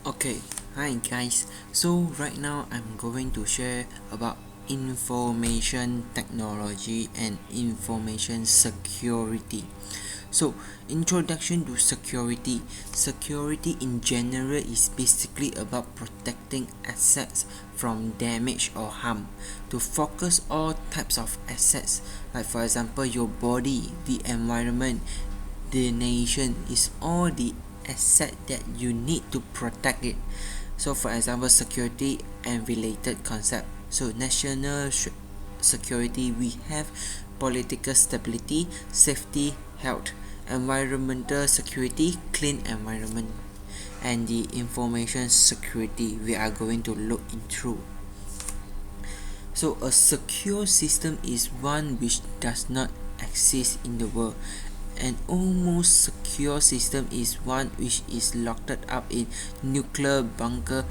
Okay, hi guys. So right now I'm going to share about information technology and information security. So, introduction to security. Security in general is basically about protecting assets from damage or harm. To focus all types of assets, like for example your body, the environment, the nation is all the asset that you need to protect it. So for example, security and related concept. So national security, we have political stability, safety, health, environmental security, clean environment, and the information security we are going to look into. So a secure system is one which does not exist in the world. An almost secure system is one which is locked up in nuclear bunker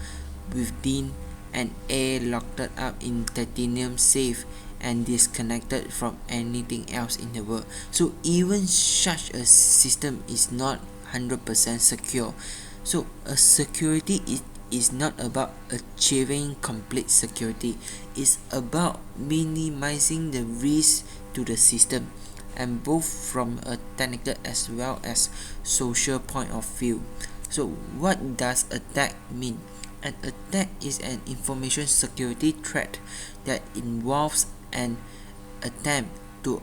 within an air locked up in titanium safe and disconnected from anything else in the world. So even such a system is not 100% secure. So a security is not about achieving complete security. It's about minimizing the risk to the system, and both from a technical as well as social point of view. So what does attack mean? An attack is an information security threat that involves an attempt to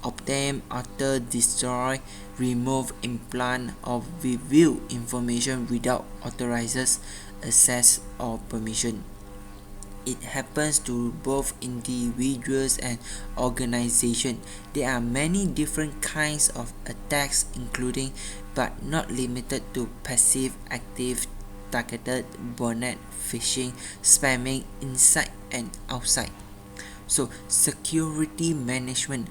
obtain, alter, destroy, remove, implant, or reveal information without authorized access or permission. It happens to both individuals and organizations. There are many different kinds of attacks, including but not limited to passive, active, targeted, bonnet, phishing, spamming inside and outside. So security management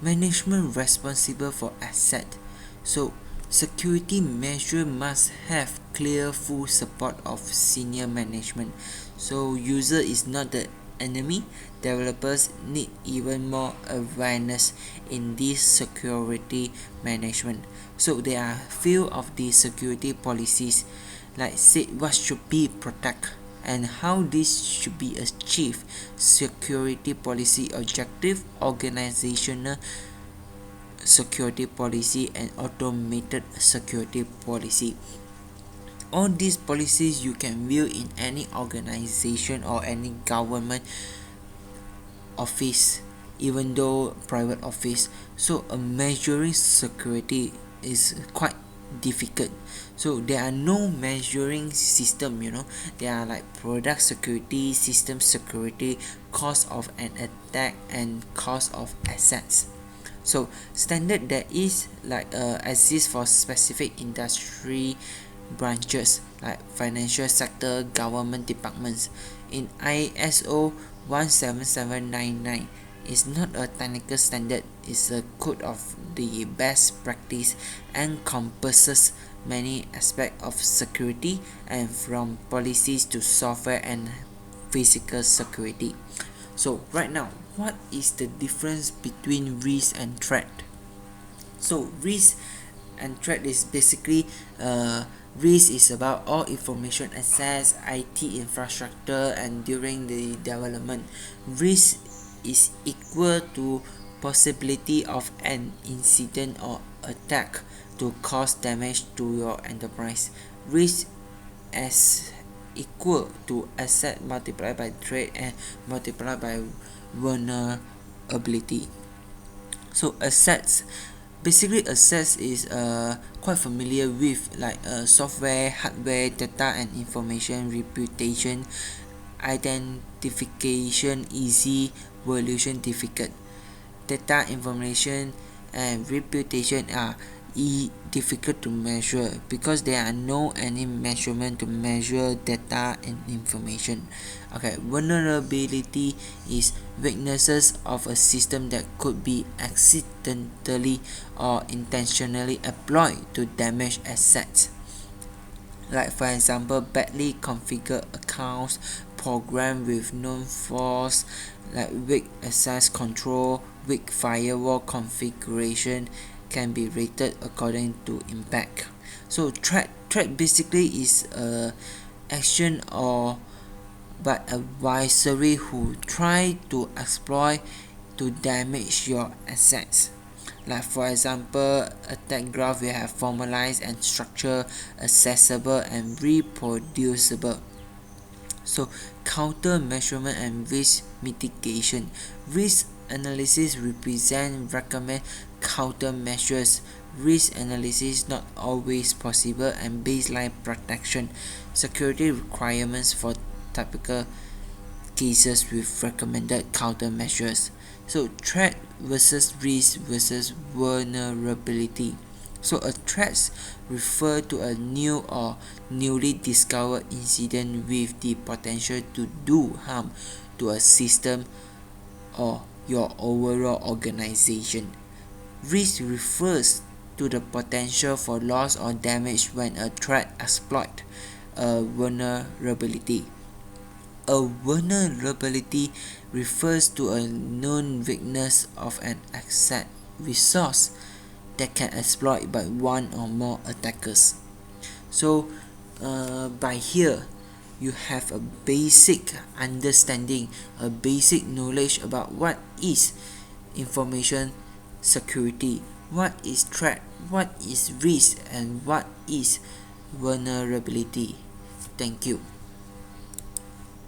responsible for asset. So security measure must have clear full support of senior management. So user is not the enemy. Developers need even more awareness in this security management. So there are few of the security policies, like say what should be protect and how this should be achieved. Security policy objective, organizational security policy, and automated security policy. All these policies you can view in any organization or any government office, even though private office. So measuring security is quite difficult. So there are no measuring system, there are like product security, system security, cost of an attack, and cost of assets. So standard that is like exists for specific industry branches like financial sector, government departments. In ISO 17799 is not a technical standard, it's a code of the best practice, encompasses many aspects of security, and from policies to software and physical security. So right now, what is the difference between risk and threat? So risk and threat is basically risk is about all information access, IT infrastructure, and during the development. Risk is equal to possibility of an incident or attack to cause damage to your enterprise. Risk as equal to asset multiplied by threat and multiplied by vulnerability. So assets, basically assets is quite familiar with like software, hardware, data and information, reputation, identification easy, valuation difficult. Data, information and reputation are difficult to measure because there are no any measurement to measure data and information. Okay, vulnerability is weaknesses of a system that could be accidentally or intentionally employed to damage assets. Like for example, badly configured accounts, program with known flaws, like weak access control, weak firewall configuration can be rated according to impact. So threat threat basically is a action or but adversary who try to exploit to damage your assets. Like for example, attack graph we have formalized and structured, accessible and reproducible. So counter measurement and risk mitigation. Risk analysis recommend countermeasures. Risk analysis not always possible, and baseline protection. Security requirements for typical cases with recommended countermeasures. So threat versus risk versus vulnerability. So a threat refers to a new or newly discovered incident with the potential to do harm to a system or your overall organization. Risk refers to the potential for loss or damage when a threat exploits a vulnerability. A vulnerability refers to a known weakness of an asset resource that can exploit by one or more attackers. So by here you have a basic understanding, a basic knowledge about what is information security, what is threat, what is risk, and what is vulnerability. Thank you.